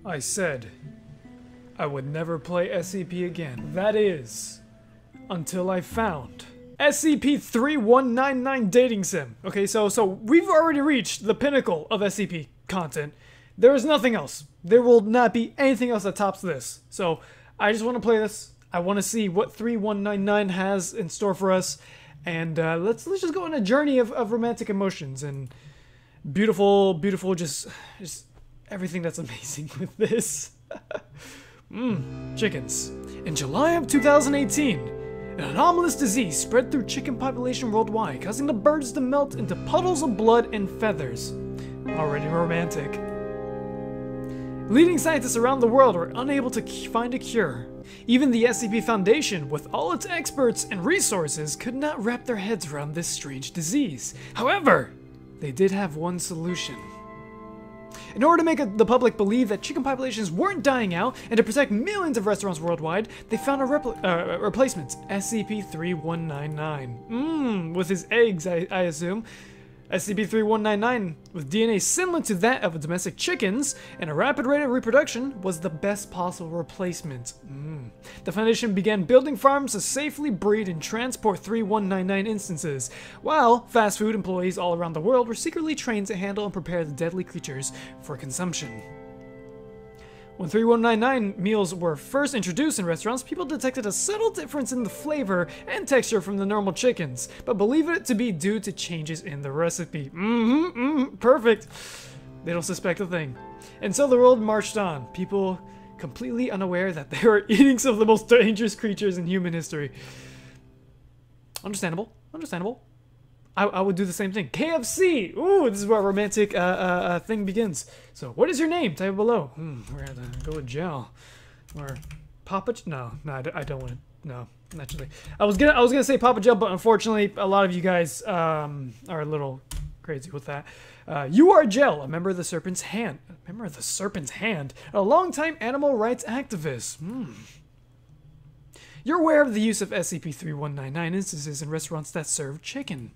I said I would never play SCP again. That is, until I found SCP-3199 Dating Sim. Okay, so we've already reached the pinnacle of SCP content. There is nothing else. There will not be anything else that tops this. So I just want to play this. I want to see what 3199 has in store for us, and let's just go on a journey of romantic emotions and beautiful, just everything that's amazing with this. Chickens. In July of 2018, an anomalous disease spread through chicken population worldwide, causing the birds to melt into puddles of blood and feathers. Already romantic. Leading scientists around the world were unable to find a cure. Even the SCP Foundation, with all its experts and resources, could not wrap their heads around this strange disease. However, they did have one solution. In order to make the public believe that chicken populations weren't dying out and to protect millions of restaurants worldwide, they found a replacement, SCP-3199. With his eggs, I assume. SCP-3199, with DNA similar to that of domestic chickens and a rapid rate of reproduction, was the best possible replacement. The Foundation began building farms to safely breed and transport 3199 instances, while fast food employees all around the world were secretly trained to handle and prepare the deadly creatures for consumption. When 3199 meals were first introduced in restaurants, people detected a subtle difference in the flavor and texture from the normal chickens, but believed it to be due to changes in the recipe. Perfect. They don't suspect a thing. And so the world marched on, people completely unaware that they were eating some of the most dangerous creatures in human history. Understandable. Understandable. I would do the same thing. KFC! Ooh, this is where a romantic thing begins. So, what is your name? Type it below. We're gonna go with Jell. Or Papa... No, I don't want to... No, naturally. I was gonna say Papa Jell, but unfortunately, a lot of you guys are a little crazy with that. You are Jell, a member of the Serpent's Hand. A member of the Serpent's Hand? A longtime animal rights activist. You're aware of the use of SCP-3199 instances in restaurants that serve chicken.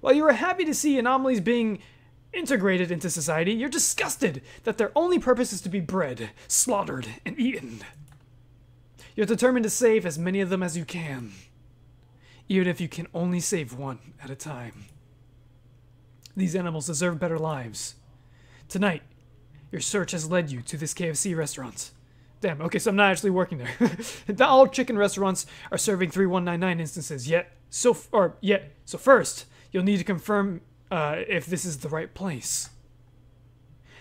While you are happy to see anomalies being integrated into society, you're disgusted that their only purpose is to be bred, slaughtered, and eaten. You're determined to save as many of them as you can, even if you can only save one at a time. These animals deserve better lives. Tonight, your search has led you to this KFC restaurant. Damn, okay, so I'm not actually working there. Not all chicken restaurants are serving 3199 instances, so first, you'll need to confirm if this is the right place.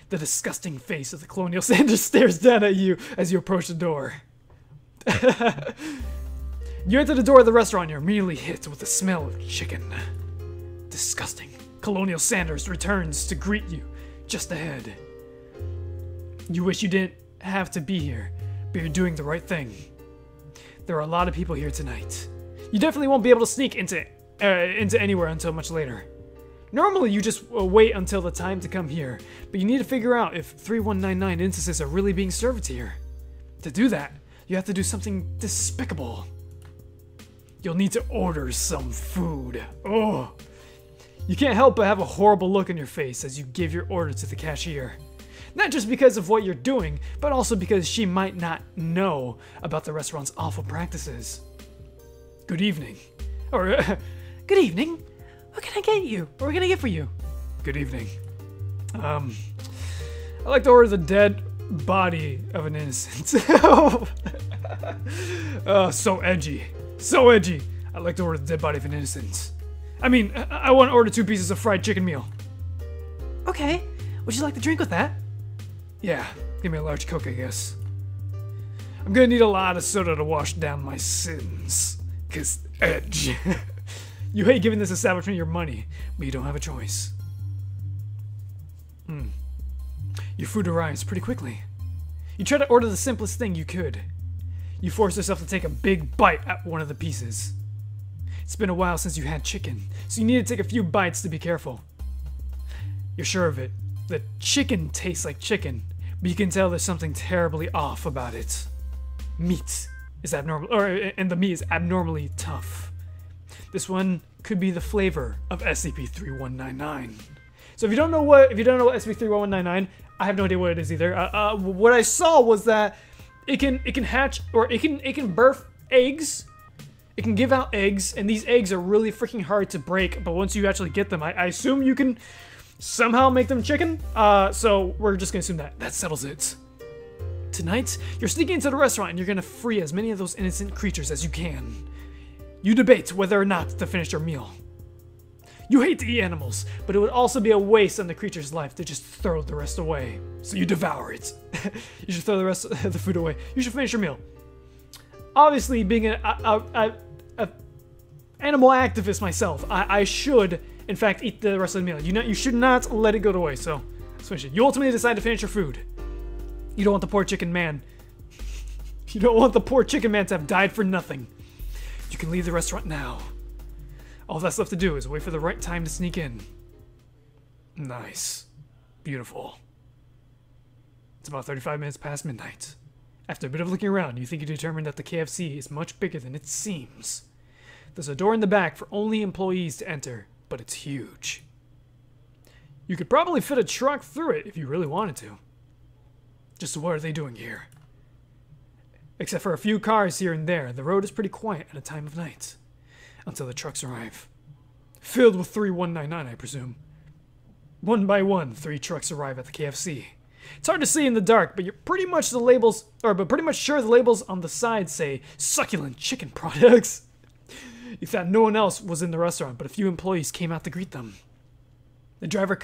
The disgusting face of the Colonial Sanders stares down at you as you approach the door. You enter the door of the restaurant and you're immediately hit with the smell of chicken. Disgusting. Colonial Sanders returns to greet you just ahead. You wish you didn't have to be here, but you're doing the right thing. There are a lot of people here tonight. You definitely won't be able to sneak into anywhere until much later. Normally, you just wait until the time to come here, but you need to figure out if 3199 instances are really being served here. To do that, you have to do something despicable. You'll need to order some food. Oh! You can't help but have a horrible look on your face as you give your order to the cashier. Not just because of what you're doing, but also because she might not know about the restaurant's awful practices. Good evening. Or, good evening. What can I get you? What can I get for you? Good evening. I'd like to order the dead body of an innocent. So edgy. So edgy. I'd like to order the dead body of an innocent. I mean, I want to order 2 pieces of fried chicken meal. Okay. Would you like to drink with that? Yeah. Give me a large Coke, I guess. I'm gonna need a lot of soda to wash down my sins. 'Cause edge. You hate giving this establishment your money, but you don't have a choice. Your food arrives pretty quickly. You try to order the simplest thing you could. You force yourself to take a big bite at one of the pieces. It's been a while since you had chicken, so you need to take a few bites to be careful. You're sure of it. The chicken tastes like chicken, but you can tell there's something terribly off about it. Meat is abnormal, and the meat is abnormally tough. This one could be the flavor of SCP-3199. So if you don't know what SCP-3199, I have no idea what it is either. What I saw was that it can hatch, or it can birth eggs. It can give out eggs, and these eggs are really freaking hard to break. But once you actually get them, I assume you can somehow make them chicken. So we're just gonna assume that settles it. Tonight, you're sneaking into the restaurant and you're gonna free as many of those innocent creatures as you can. You debate whether or not to finish your meal. You hate to eat animals, but it would also be a waste on the creature's life to just throw the rest away. So you devour it. You should throw the rest of the food away. You should finish your meal. Obviously, being an animal activist myself, I should, in fact, eat the rest of the meal. You should not let it go to waste, so let's finish it. You ultimately decide to finish your food. You don't want the poor chicken man. You don't want the poor chicken man to have died for nothing. You can leave the restaurant now. All that's left to do is wait for the right time to sneak in. Nice. Beautiful. It's about 35 minutes past midnight. After a bit of looking around, you think you determine that the KFC is much bigger than it seems. There's a door in the back for only employees to enter, but it's huge. You could probably fit a truck through it if you really wanted to. Just what are they doing here? Except for a few cars here and there, the road is pretty quiet at a time of night. Until the trucks arrive. Filled with 3199, I presume. One by one, 3 trucks arrive at the KFC. It's hard to see in the dark, but you're pretty much sure the labels on the side say succulent chicken products. You thought no one else was in the restaurant, but a few employees came out to greet them. The drivers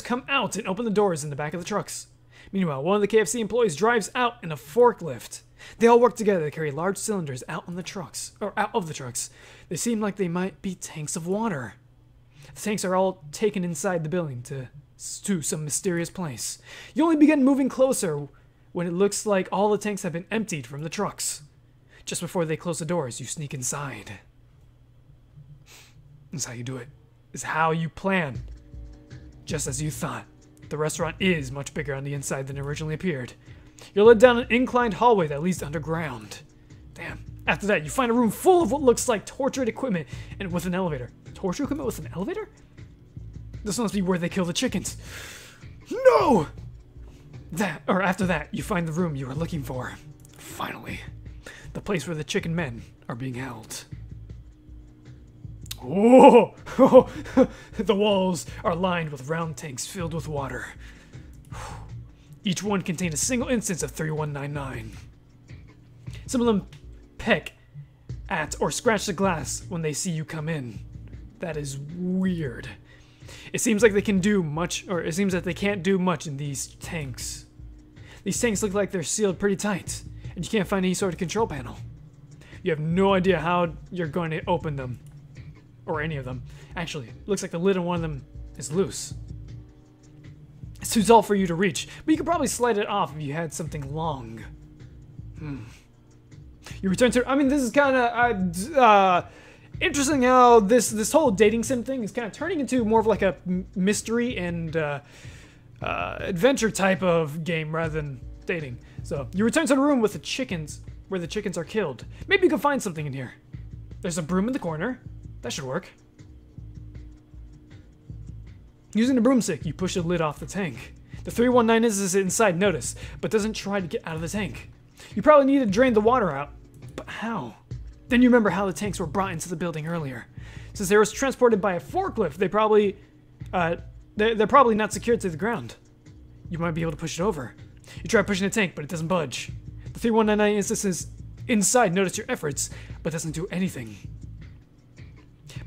come out and open the doors in the back of the trucks. Meanwhile, one of the KFC employees drives out in a forklift. They all work together to carry large cylinders out of the trucks. They seem like they might be tanks of water. The tanks are all taken inside the building to some mysterious place. You only begin moving closer when it looks like all the tanks have been emptied from the trucks. Just before they close the doors, you sneak inside. That's how you do it. It's how you plan. Just as you thought. The restaurant is much bigger on the inside than it originally appeared. You're led down an inclined hallway that leads underground. Damn. After that, you find a room full of what looks like tortured equipment and with an elevator. Torture equipment with an elevator? This must be where they kill the chickens. No! After that, you find the room you were looking for. Finally. The place where the chicken men are being held. Oh! The walls are lined with round tanks filled with water. Each one contained a single instance of 3199. Some of them peck at or scratch the glass when they see you come in. That is weird. It seems like they can do much, or it seems that they can't do much in these tanks. These tanks look like they're sealed pretty tight, and you can't find any sort of control panel. You have no idea how you're going to open them. Or any of them. Actually, it looks like the lid on one of them is loose. It's too tall for you to reach, but you could probably slide it off if you had something long. You return to... I mean, this is kind of interesting how this whole dating sim thing is kind of turning into more of like a mystery and adventure type of game rather than dating. So, you return to the room with the chickens, where the chickens are killed. Maybe you can find something in here. There's a broom in the corner. That should work. Using the broomstick, you push the lid off the tank. The 319 is inside, notice, but doesn't try to get out of the tank. You probably need to drain the water out. But how? Then you remember how the tanks were brought into the building earlier. Since they were transported by a forklift, they're probably not secured to the ground. You might be able to push it over. You try pushing the tank, but it doesn't budge. The 3199 instances inside notice your efforts, but doesn't do anything.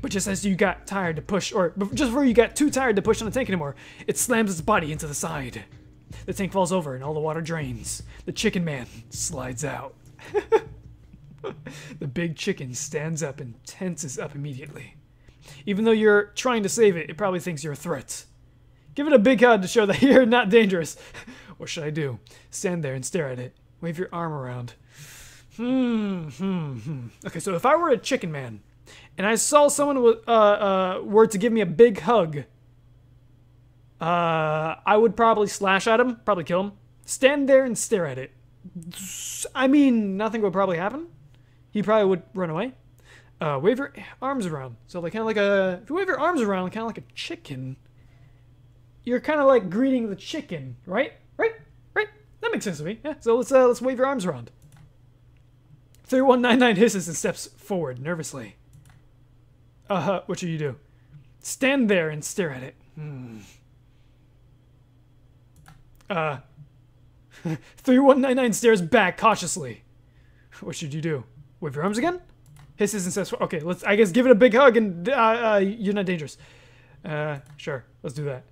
But just as you got tired to push, or just before you got too tired to push on the tank anymore, it slams its body into the side. The tank falls over and all the water drains. The chicken man slides out. The big chicken stands up and tenses up immediately. Even though you're trying to save it, it probably thinks you're a threat. Give it a big hug to show that you're not dangerous. What should I do? Stand there and stare at it. Wave your arm around. Okay, so if I were a chicken man, and I saw someone were to give me a big hug, I would probably slash at him, probably kill him. Stand there and stare at it. I mean, nothing would probably happen. He probably would run away. Wave your arms around. So like kind of like if you wave your arms around, kind of like a chicken, you're kind of like greeting the chicken, right? Right? That makes sense to me. Yeah. So let's wave your arms around. 3199 hisses and steps forward nervously. What should you do? Stand there and stare at it. 3199 stares back cautiously. What should you do? Wave your arms again? Hisses and steps forward. Okay, let's, I guess, give it a big hug and you're not dangerous. Sure. Let's do that.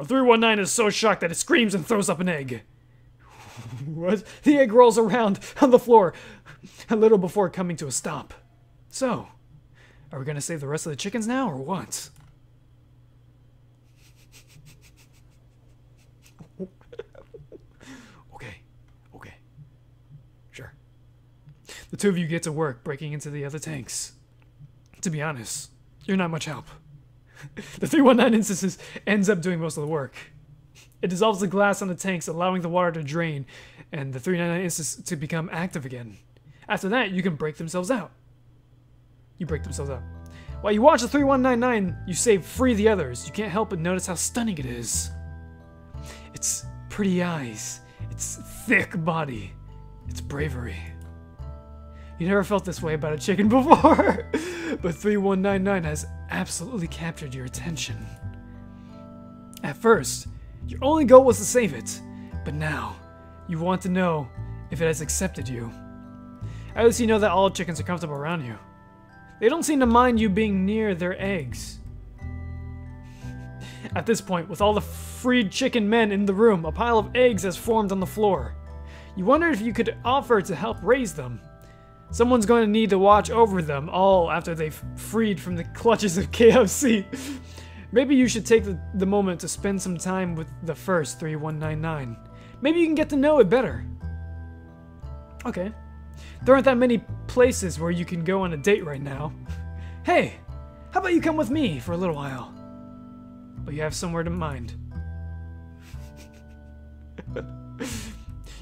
319 is so shocked that it screams and throws up an egg. What? The egg rolls around on the floor a little before coming to a stop. So, are we gonna save the rest of the chickens now, or what? Okay. Sure. The two of you get to work breaking into the other tanks. To be honest, you're not much help. The 319 instances ends up doing most of the work. It dissolves the glass on the tanks, allowing the water to drain, and the 399 instance to become active again. After that, you can break themselves out. You break themselves out. While you watch the 3199, you save free the others. You can't help but notice how stunning it is. Its pretty eyes, its thick body, its bravery. You never felt this way about a chicken before, but 3199 has absolutely captured your attention. At first, your only goal was to save it, but now, you want to know if it has accepted you. At least you know that all chickens are comfortable around you. They don't seem to mind you being near their eggs. At this point, with all the freed chicken men in the room, a pile of eggs has formed on the floor. You wonder if you could offer to help raise them. Someone's going to need to watch over them all after they've freed from the clutches of KFC. Maybe you should take the moment to spend some time with the first 3199. Maybe you can get to know it better. Okay. There aren't that many places where you can go on a date right now. Hey, how about you come with me for a little while? But you have somewhere to mind.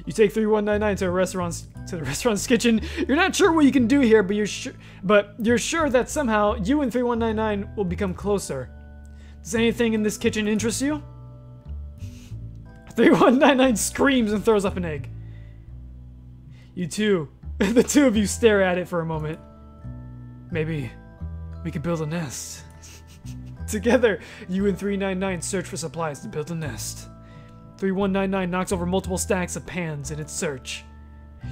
You take 3199 to the restaurant's kitchen. You're not sure what you can do here, but you're sure that somehow you and 3199 will become closer. Does anything in this kitchen interest you? 3199 screams and throws up an egg. You two, the two of you stare at it for a moment. Maybe we could build a nest. Together, you and 399 search for supplies to build a nest. 3199 knocks over multiple stacks of pans in its search.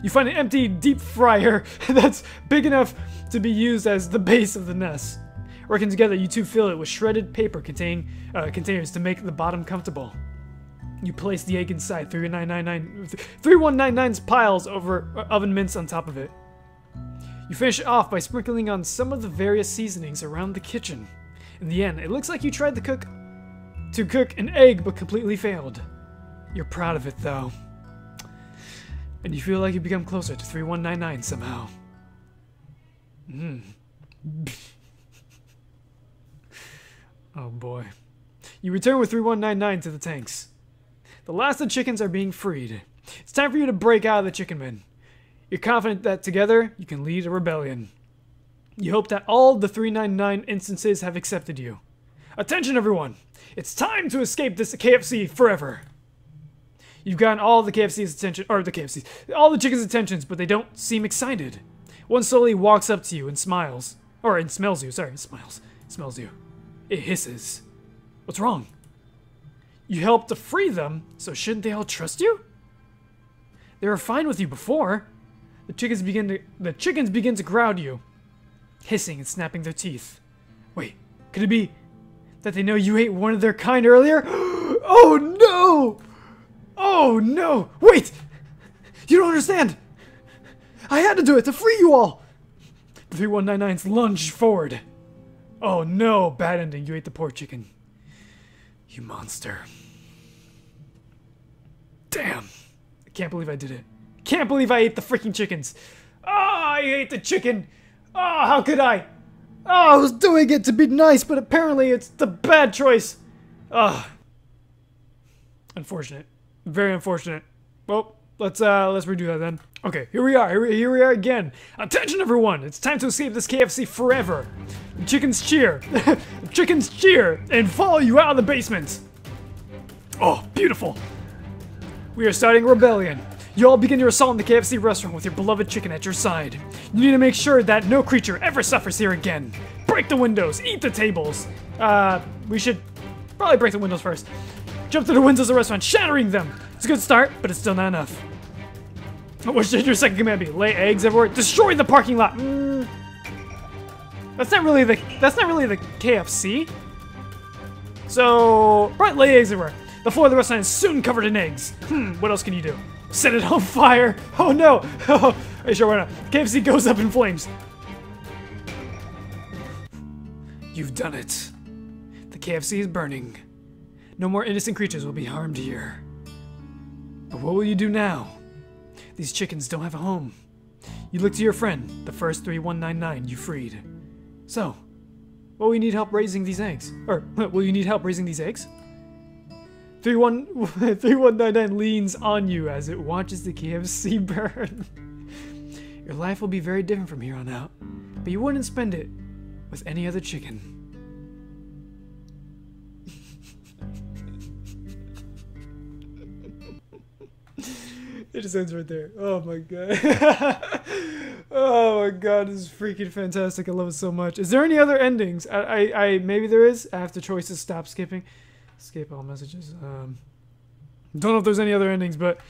You find an empty deep fryer that's big enough to be used as the base of the nest. Working together, you two fill it with shredded paper containers to make the bottom comfortable. You place the egg inside 3199's piles over oven mitts on top of it. You finish it off by sprinkling on some of the various seasonings around the kitchen. In the end, it looks like you tried to cook an egg but completely failed. You're proud of it though. And you feel like you become closer to 3199 somehow. Oh boy. You return with 3199 to the tanks. The last of the chickens are being freed. It's time for you to break out of the chicken bin. You're confident that together you can lead a rebellion. You hope that all the 399 instances have accepted you. Attention everyone! It's time to escape this KFC forever! You've gotten all the KFC's attention, all the chicken's attentions, but they don't seem excited. One slowly walks up to you and smiles. It smells you, sorry, smiles. Smells you. It hisses. What's wrong? You helped to free them, so shouldn't they all trust you? They were fine with you before. The chickens begin to growl you, hissing and snapping their teeth. Wait, could it be that they know you ate one of their kind earlier? Oh no! Oh no! Wait! You don't understand! I had to do it to free you all! The 3199s lunge forward. Oh no, bad ending, you ate the poor chicken. You monster. Damn. I can't believe I did it. Can't believe I ate the freaking chickens. Oh, I ate the chicken. Oh, how could I? Oh, I was doing it to be nice, but apparently it's the bad choice. Unfortunate. Very unfortunate. Well, let's redo that then. Okay, here we are. Here we are again. Attention, everyone! It's time to escape this KFC forever. The chickens cheer. The chickens cheer and follow you out of the basement. Oh, beautiful. We are starting a rebellion. You all begin your assault on the KFC restaurant with your beloved chicken at your side. You need to make sure that no creature ever suffers here again. Break the windows, eat the tables. We should probably break the windows first. Jump through the windows of the restaurant, shattering them. It's a good start, but it's still not enough. What should your second command be? Lay eggs everywhere? Destroy the parking lot. That's not really the KFC. So, right, lay eggs everywhere. The floor of the restaurant is soon covered in eggs. What else can you do? Set it on fire. Oh no. Are you sure why not? KFC goes up in flames. You've done it. The KFC is burning. No more innocent creatures will be harmed here. But what will you do now? These chickens don't have a home. You look to your friend, the first 3199 you freed. So, will you need help raising these eggs? Or, will you need help raising these eggs? 3199 leans on you as it watches the KFC burn. Your life will be very different from here on out, but you wouldn't spend it with any other chicken. It just ends right there. Oh my god. Oh my god, this is freaking fantastic. I love it so much. Is there any other endings? Maybe there is. I have the choice to stop skipping. Escape all messages. Don't know if there's any other endings, but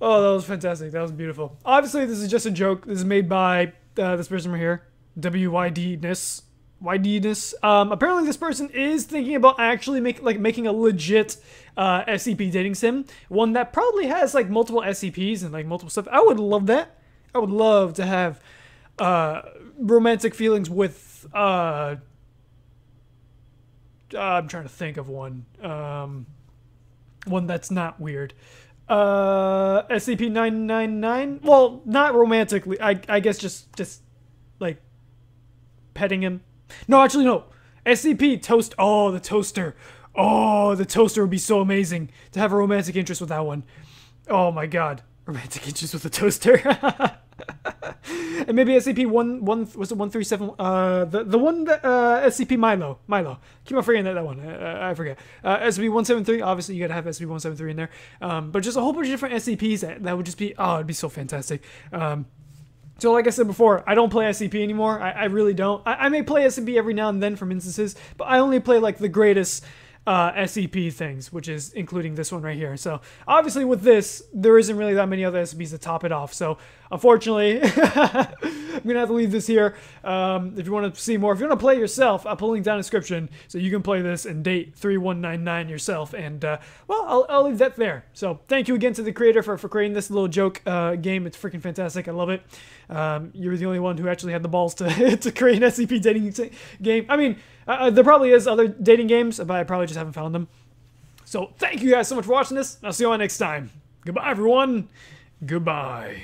oh, that was fantastic. That was beautiful. Obviously, this is just a joke. This is made by this person right here, WYDness. YDness. Apparently, this person is thinking about actually making a legit SCP dating sim, one that probably has like multiple SCPs and like multiple stuff. I would love that. I would love to have romantic feelings with. I'm trying to think of one. One that's not weird. SCP-999? Well, not romantically. I guess just like petting him. No, actually no. SCP Toast. Oh, the toaster. Oh, the toaster would be so amazing to have a romantic interest with that one. Oh my god. Romantic interest with the toaster. And maybe SCP-1 was it 137? The one that SCP Milo. Keep on forgetting that one. I forget. SCP-173. Obviously, you gotta have SCP-173 in there. But just a whole bunch of different SCPs that would just be it'd be so fantastic. So like I said before, I don't play SCP anymore. I really don't. I may play SCP every now and then from instances, but I only play like the greatest SCP things, which is including this one right here. So obviously with this, there isn't really that many other SCPs to top it off. So unfortunately, I'm gonna have to leave this here. If you want to see more, if you want to play yourself, I'll put a link down in the description so you can play this and date 3199 yourself. And well, I'll leave that there. So thank you again to the creator for creating this little joke game. It's freaking fantastic. I love it. You're the only one who actually had the balls to to create an SCP dating game. I mean, there probably is other dating games, but I probably just haven't found them. So thank you guys so much for watching this. I'll see you all next time. Goodbye, everyone. Goodbye.